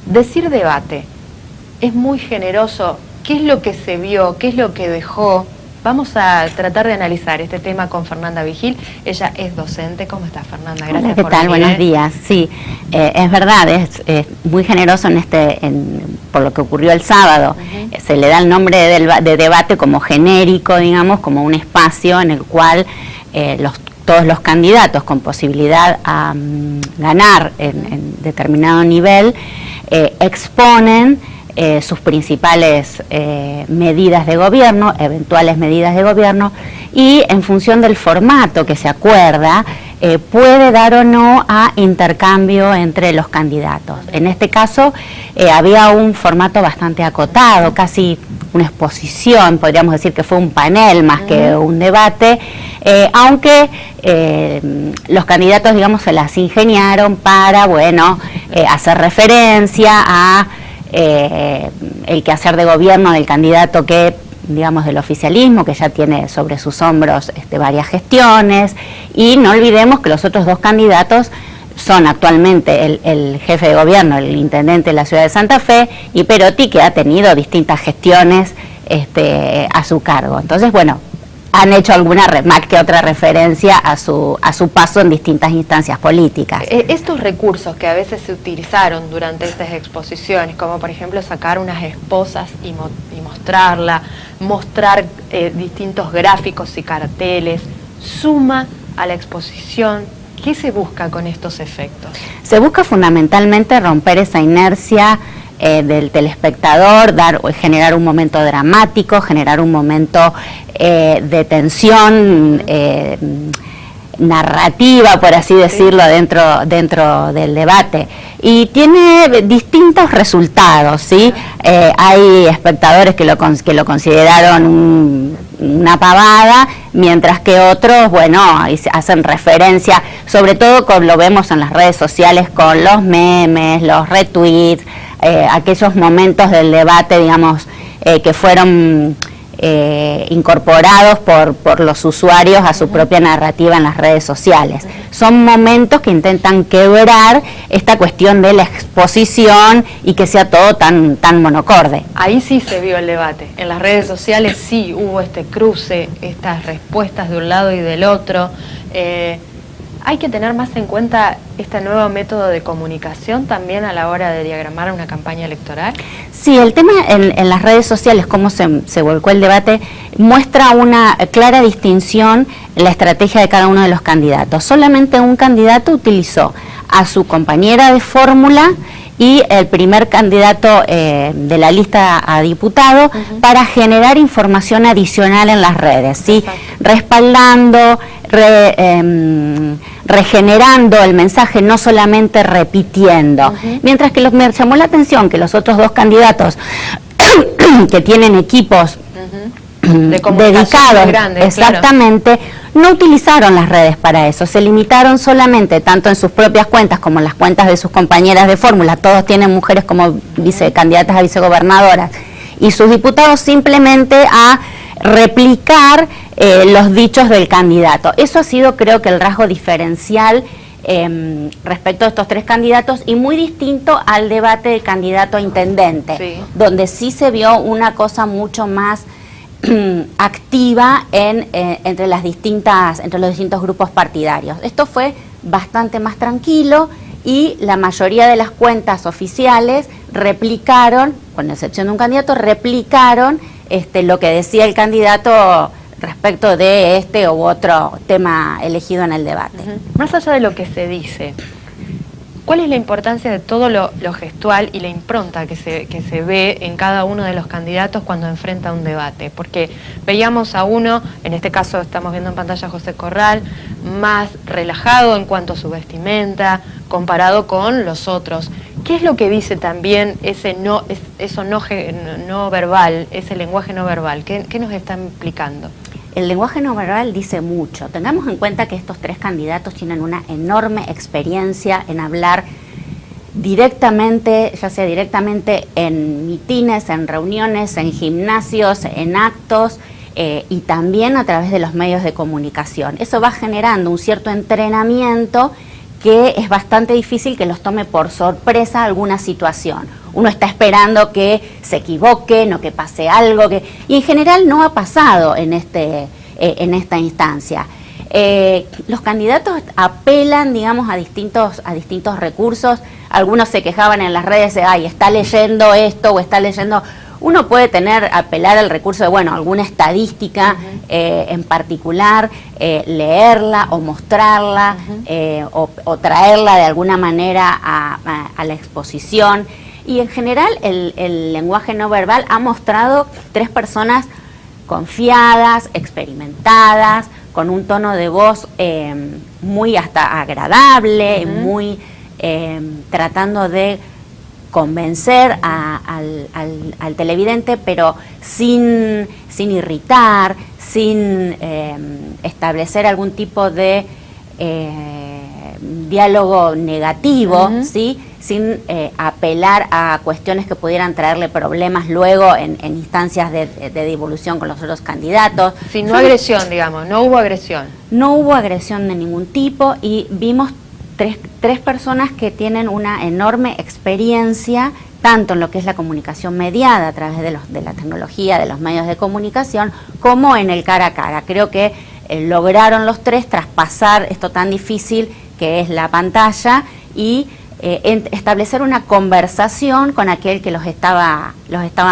Decir debate es muy generoso. ¿Qué es lo que se vio? ¿Qué es lo que dejó? Vamos a tratar de analizar este tema con Fernanda Vigil. Ella es docente. ¿Cómo estás, Fernanda? Gracias. Hola, ¿qué tal? Buenos días. Sí, es verdad, es muy generoso por lo que ocurrió el sábado. Se le da el nombre de debate como genérico, digamos, como un espacio en el cual todos los candidatos con posibilidad a ganar en determinado nivel exponen sus principales medidas de gobierno, eventuales medidas de gobierno, y en función del formato que se acuerda, puede dar o no a intercambio entre los candidatos. En este caso había un formato bastante acotado, casi una exposición, podríamos decir que fue un panel más que un debate, aunque los candidatos, digamos, se las ingeniaron para, bueno, hacer referencia a el quehacer de gobierno del candidato que, digamos, del oficialismo, que ya tiene sobre sus hombros varias gestiones, y no olvidemos que los otros dos candidatos son actualmente el jefe de gobierno, el intendente de la ciudad de Santa Fe, y Perotti, que ha tenido distintas gestiones a su cargo. Entonces, bueno, han hecho alguna más que otra referencia a su paso en distintas instancias políticas. Estos recursos que a veces se utilizaron durante estas exposiciones, como por ejemplo sacar unas esposas y mostrar distintos gráficos y carteles, suma a la exposición. ¿Qué se busca con estos efectos? Se busca fundamentalmente romper esa inercia del telespectador, generar un momento dramático, generar un momento de tensión narrativa, por así decirlo, dentro del debate. Y tiene distintos resultados, ¿sí? Hay espectadores que lo consideraron una pavada, mientras que otros, bueno, hacen referencia, sobre todo lo vemos en las redes sociales con los memes, los retweets, aquellos momentos del debate, digamos, que fueron incorporados por los usuarios a su propia narrativa en las redes sociales. Son momentos que intentan quebrar esta cuestión de la exposición y que sea todo tan monocorde. Ahí sí se vio el debate. En las redes sociales sí hubo este cruce, estas respuestas de un lado y del otro. ¿Hay que tener más en cuenta este nuevo método de comunicación también a la hora de diagramar una campaña electoral? Sí, el tema en las redes sociales, cómo se volcó el debate, muestra una clara distinción en la estrategia de cada uno de los candidatos. Solamente un candidato utilizó a su compañera de fórmula y el primer candidato de la lista a diputado para generar información adicional en las redes, ¿sí? Respaldando, regenerando el mensaje, no solamente repitiendo. Mientras que me llamó la atención que los otros dos candidatos que tienen equipos dedicados, grandes, exactamente, no utilizaron las redes para eso, se limitaron solamente, tanto en sus propias cuentas como en las cuentas de sus compañeras de fórmula, todos tienen mujeres como candidatas a vicegobernadoras, y sus diputados simplemente a replicar los dichos del candidato. Eso ha sido, creo que, el rasgo diferencial respecto a estos tres candidatos, y muy distinto al debate de candidato a intendente, donde sí se vio una cosa mucho más activa entre los distintos grupos partidarios. Esto fue bastante más tranquilo, y la mayoría de las cuentas oficiales replicaron, con excepción de un candidato, replicaron lo que decía el candidato respecto de este u otro tema elegido en el debate. Más allá de lo que se dice, ¿cuál es la importancia de todo lo gestual y la impronta que se ve en cada uno de los candidatos cuando enfrenta un debate? Porque veíamos a uno, en este caso estamos viendo en pantalla a José Corral, más relajado en cuanto a su vestimenta, comparado con los otros. ¿Qué es lo que dice también eso no verbal, ese lenguaje no verbal? ¿Qué nos está implicando? El lenguaje no verbal dice mucho. Tengamos en cuenta que estos tres candidatos tienen una enorme experiencia en hablar directamente, ya sea directamente en mitines, en reuniones, en gimnasios, en actos, y también a través de los medios de comunicación. Eso va generando un cierto entrenamiento que es bastante difícil que los tome por sorpresa alguna situación. Uno está esperando que se equivoquen o que pase algo, y en general no ha pasado en esta instancia. Los candidatos apelan, digamos, a distintos recursos. Algunos se quejaban en las redes de, ay, está leyendo esto o está leyendo... Uno puede apelar al recurso de, bueno, alguna estadística en particular, leerla o mostrarla, o traerla de alguna manera a la exposición. Y en general el lenguaje no verbal ha mostrado 3 personas confiadas, experimentadas, con un tono de voz muy hasta agradable, muy tratando de convencer al televidente, pero sin irritar, sin establecer algún tipo de diálogo negativo, ¿sí? Sin apelar a cuestiones que pudieran traerle problemas luego en instancias de devolución con los otros candidatos. Sí, no agresión, digamos, no hubo agresión. No hubo agresión de ningún tipo, y vimos tres personas que tienen una enorme experiencia tanto en lo que es la comunicación mediada a través de la tecnología, de los medios de comunicación, como en el cara a cara. Creo que lograron los 3 traspasar esto tan difícil que es la pantalla y establecer una conversación con aquel que los estaba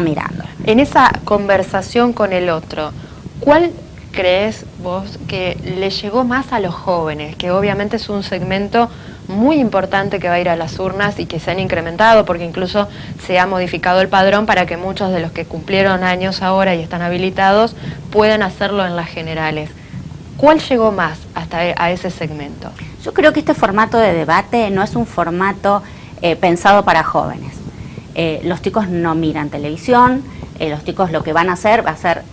mirando. En esa conversación con el otro, ¿cuál crees vos que le llegó más a los jóvenes? Que obviamente es un segmento muy importante que va a ir a las urnas y que se han incrementado, porque incluso se ha modificado el padrón para que muchos de los que cumplieron años ahora y están habilitados puedan hacerlo en las generales. ¿Cuál llegó más hasta a ese segmento? Yo creo que este formato de debate no es un formato pensado para jóvenes. Los chicos no miran televisión, los chicos lo que van a hacer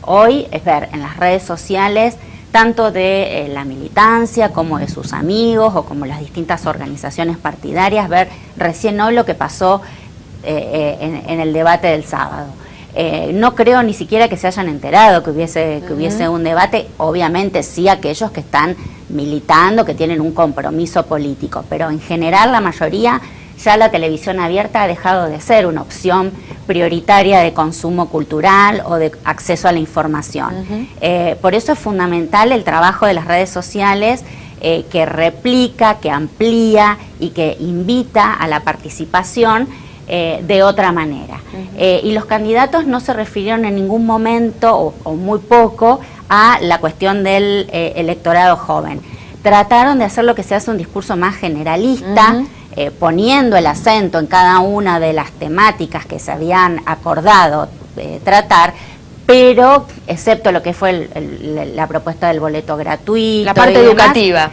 hoy es ver en las redes sociales tanto de la militancia como de sus amigos o como las distintas organizaciones partidarias, ver recién hoy lo que pasó en el debate del sábado. No creo ni siquiera que se hayan enterado que hubiese un debate, obviamente sí aquellos que están militando, que tienen un compromiso político, pero en general la mayoría, ya la televisión abierta ha dejado de ser una opción prioritaria de consumo cultural o de acceso a la información. Por eso es fundamental el trabajo de las redes sociales, que replica, que amplía y que invita a la participación de otra manera. Y los candidatos no se refirieron en ningún momento o muy poco a la cuestión del electorado joven. Trataron de hacer lo que se hace un discurso más generalista, poniendo el acento en cada una de las temáticas que se habían acordado tratar, pero excepto lo que fue la propuesta del boleto gratuito. La parte educativa.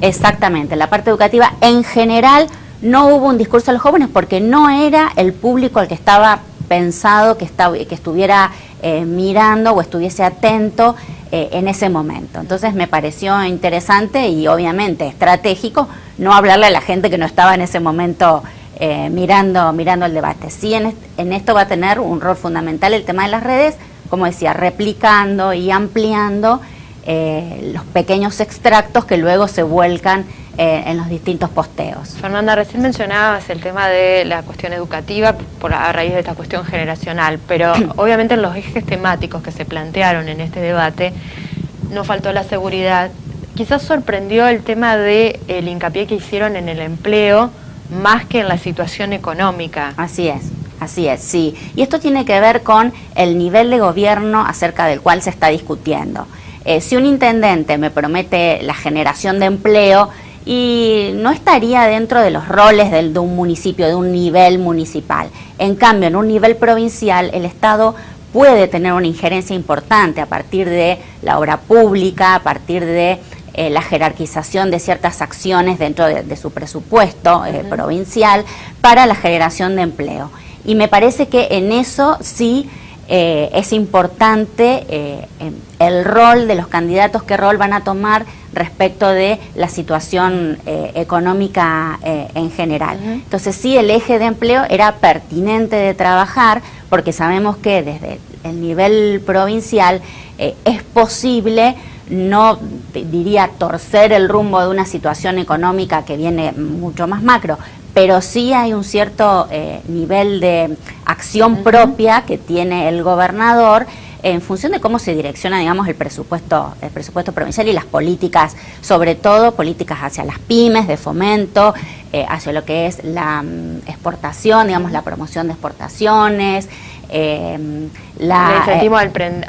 Exactamente, la parte educativa en general. No hubo un discurso a los jóvenes porque no era el público al que estaba pensado que estuviera mirando o estuviese atento en ese momento. Entonces me pareció interesante y obviamente estratégico no hablarle a la gente que no estaba en ese momento mirando el debate. Sí, en esto va a tener un rol fundamental el tema de las redes, como decía, replicando y ampliando los pequeños extractos que luego se vuelcan en los distintos posteos. Fernanda, recién mencionabas el tema de la cuestión educativa a raíz de esta cuestión generacional, pero obviamente en los ejes temáticos que se plantearon en este debate no faltó la seguridad. Quizás sorprendió el tema del hincapié que hicieron en el empleo más que en la situación económica. Así es, sí. Y esto tiene que ver con el nivel de gobierno acerca del cual se está discutiendo. Si un intendente me promete la generación de empleo, y no estaría dentro de los roles de un municipio, de un nivel municipal. En cambio, en un nivel provincial, el Estado puede tener una injerencia importante a partir de la obra pública, a partir de la jerarquización de ciertas acciones dentro de su presupuesto provincial para la generación de empleo. Y me parece que en eso sí es importante el rol de los candidatos, qué rol van a tomar respecto de la situación económica en general. Entonces sí, el eje de empleo era pertinente de trabajar porque sabemos que desde el nivel provincial es posible no diría torcer el rumbo de una situación económica que viene mucho más macro, pero sí hay un cierto nivel de acción propia que tiene el gobernador en función de cómo se direcciona, digamos, el presupuesto provincial y las políticas, sobre todo políticas hacia las pymes, de fomento, hacia lo que es la exportación, digamos, la promoción de exportaciones, el incentivo a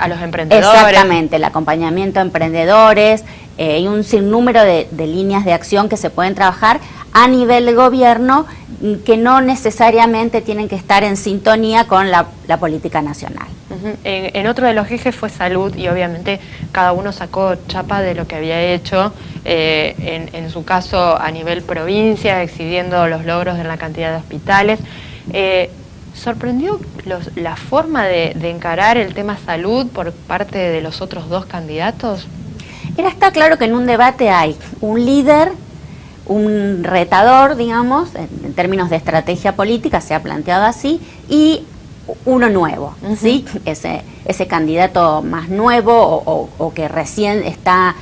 los emprendedores. Exactamente, el acompañamiento a emprendedores, y un sinnúmero de líneas de acción que se pueden trabajar a nivel de gobierno que no necesariamente tienen que estar en sintonía con la política nacional. En otro de los ejes fue salud y obviamente cada uno sacó chapa de lo que había hecho, en su caso a nivel provincia, exhibiendo los logros en la cantidad de hospitales. ¿Sorprendió la forma de encarar el tema salud por parte de los otros dos candidatos? Está claro que en un debate hay un líder, un retador, digamos, en términos de estrategia política, se ha planteado así, y uno nuevo, ¿sí? Ese candidato más nuevo o que recién está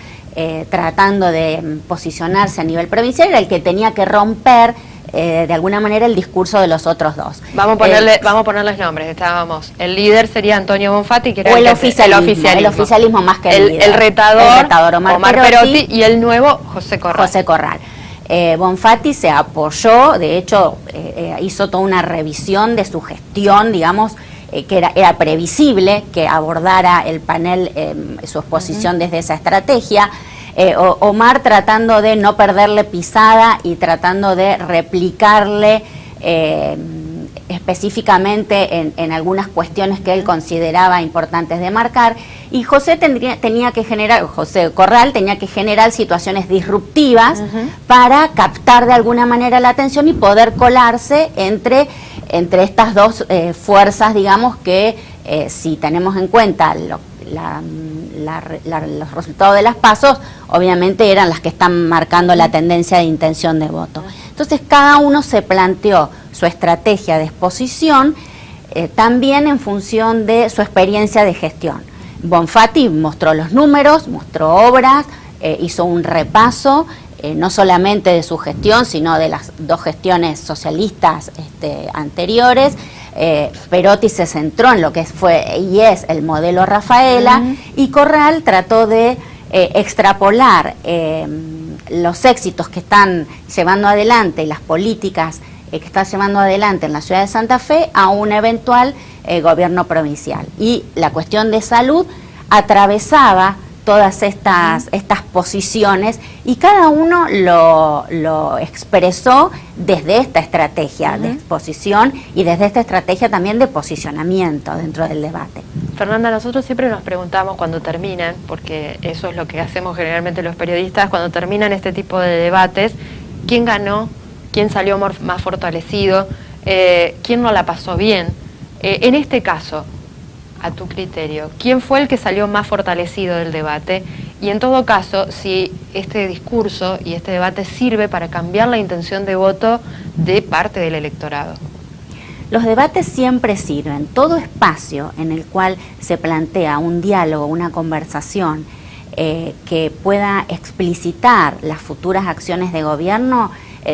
tratando de posicionarse a nivel provincial, era el que tenía que romper de alguna manera el discurso de los otros dos. Vamos a ponerles nombres. Estábamos, el líder sería Antonio Bonfatti, que era el oficialismo más que el líder. El retador Omar Perotti, y el nuevo José Corral. Bonfatti se apoyó, de hecho hizo toda una revisión de su gestión, digamos, que era previsible que abordara el panel su exposición desde esa estrategia. Omar tratando de no perderle pisada y tratando de replicarle específicamente en algunas cuestiones que él consideraba importantes de marcar, y José Corral tenía que generar situaciones disruptivas para captar de alguna manera la atención y poder colarse entre estas dos fuerzas, digamos, que si tenemos en cuenta los resultados de las PASO, obviamente eran las que están marcando la tendencia de intención de voto. Entonces cada uno se planteó su estrategia de exposición también en función de su experiencia de gestión. Bonfatti mostró los números, mostró obras, hizo un repaso no solamente de su gestión, sino de las dos gestiones socialistas anteriores. Perotti se centró en lo que fue y es el modelo Rafaela, y Corral trató de extrapolar los éxitos que están llevando adelante y las políticas que está llevando adelante en la ciudad de Santa Fe a un eventual gobierno provincial. Y la cuestión de salud atravesaba todas estas posiciones, y cada uno lo expresó desde esta estrategia de exposición y desde esta estrategia también de posicionamiento dentro del debate. Fernanda, nosotros siempre nos preguntamos cuando terminan, porque eso es lo que hacemos generalmente los periodistas, cuando terminan este tipo de debates, ¿quién ganó? ¿Quién salió más fortalecido? ¿Quién no la pasó bien? En este caso, a tu criterio, ¿quién fue el que salió más fortalecido del debate? Y en todo caso, si este discurso y este debate sirve para cambiar la intención de voto de parte del electorado. Los debates siempre sirven. Todo espacio en el cual se plantea un diálogo, una conversación que pueda explicitar las futuras acciones de gobierno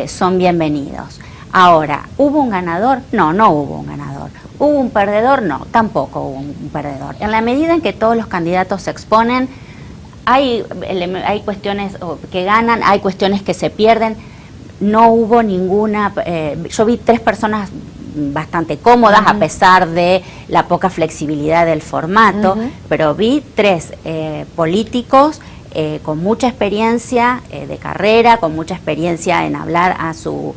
son bienvenidos. Ahora, ¿hubo un ganador? No, no hubo un ganador. ¿Hubo un perdedor? No, tampoco hubo un perdedor. En la medida en que todos los candidatos se exponen, hay cuestiones que ganan, hay cuestiones que se pierden. No hubo ninguna... yo vi 3 personas bastante cómodas a pesar de la poca flexibilidad del formato, pero vi 3 políticos con mucha experiencia de carrera, con mucha experiencia en hablar a su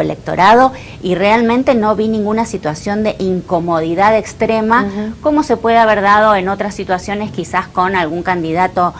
electorado, y realmente no vi ninguna situación de incomodidad extrema como se puede haber dado en otras situaciones, quizás con algún candidato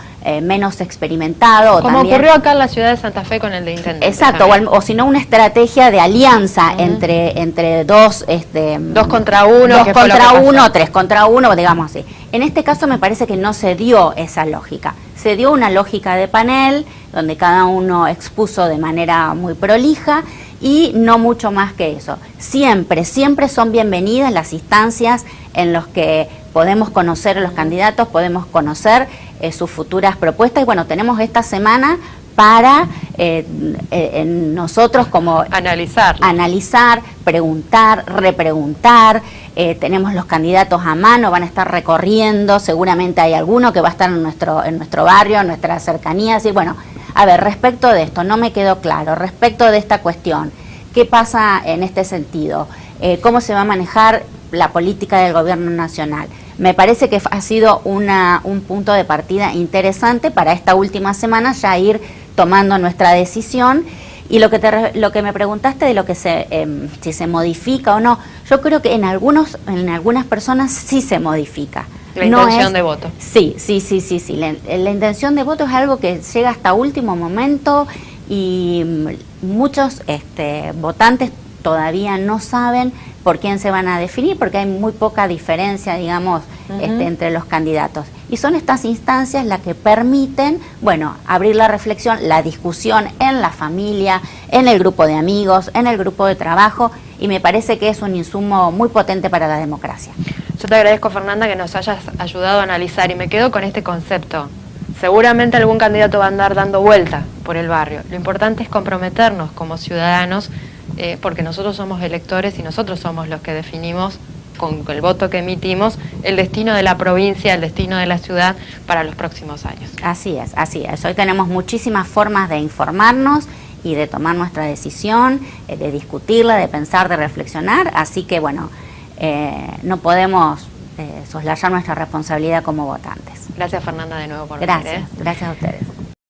menos experimentado. Como también ocurrió acá en la ciudad de Santa Fe con el de intendente. Exacto, o si no una estrategia de alianza entre dos... 2 contra 1. 2 contra 1, 3 contra 1, digamos así. En este caso me parece que no se dio esa lógica. Se dio una lógica de panel, donde cada uno expuso de manera muy prolija, y no mucho más que eso. Siempre son bienvenidas las instancias en las que podemos conocer a los candidatos, podemos conocer sus futuras propuestas, y bueno, tenemos esta semana para nosotros como analizar, preguntar, repreguntar. Tenemos los candidatos a mano, van a estar recorriendo, seguramente hay alguno que va a estar en nuestro barrio, en nuestra cercanía, decir, bueno, a ver, respecto de esto, no me quedó claro, respecto de esta cuestión, ¿qué pasa en este sentido? ¿Cómo se va a manejar la política del gobierno nacional? Me parece que ha sido un punto de partida interesante para esta última semana ya ir tomando nuestra decisión. Y lo que me preguntaste de lo que si se modifica o no, yo creo que en algunas personas sí se modifica. La intención de voto. Sí. La intención de voto es algo que llega hasta último momento y muchos votantes todavía no saben por quién se van a definir, porque hay muy poca diferencia, digamos, entre los candidatos. Y son estas instancias las que permiten, bueno, abrir la reflexión, la discusión en la familia, en el grupo de amigos, en el grupo de trabajo, y me parece que es un insumo muy potente para la democracia. Yo te agradezco, Fernanda, que nos hayas ayudado a analizar, y me quedo con este concepto. Seguramente algún candidato va a andar dando vuelta por el barrio. Lo importante es comprometernos como ciudadanos, porque nosotros somos electores y nosotros somos los que definimos con el voto que emitimos el destino de la provincia, el destino de la ciudad para los próximos años. Así es. Hoy tenemos muchísimas formas de informarnos y de tomar nuestra decisión, de discutirla, de pensar, de reflexionar, así que bueno, no podemos soslayar nuestra responsabilidad como votantes. Gracias, Fernanda, de nuevo por venir. Gracias a ustedes.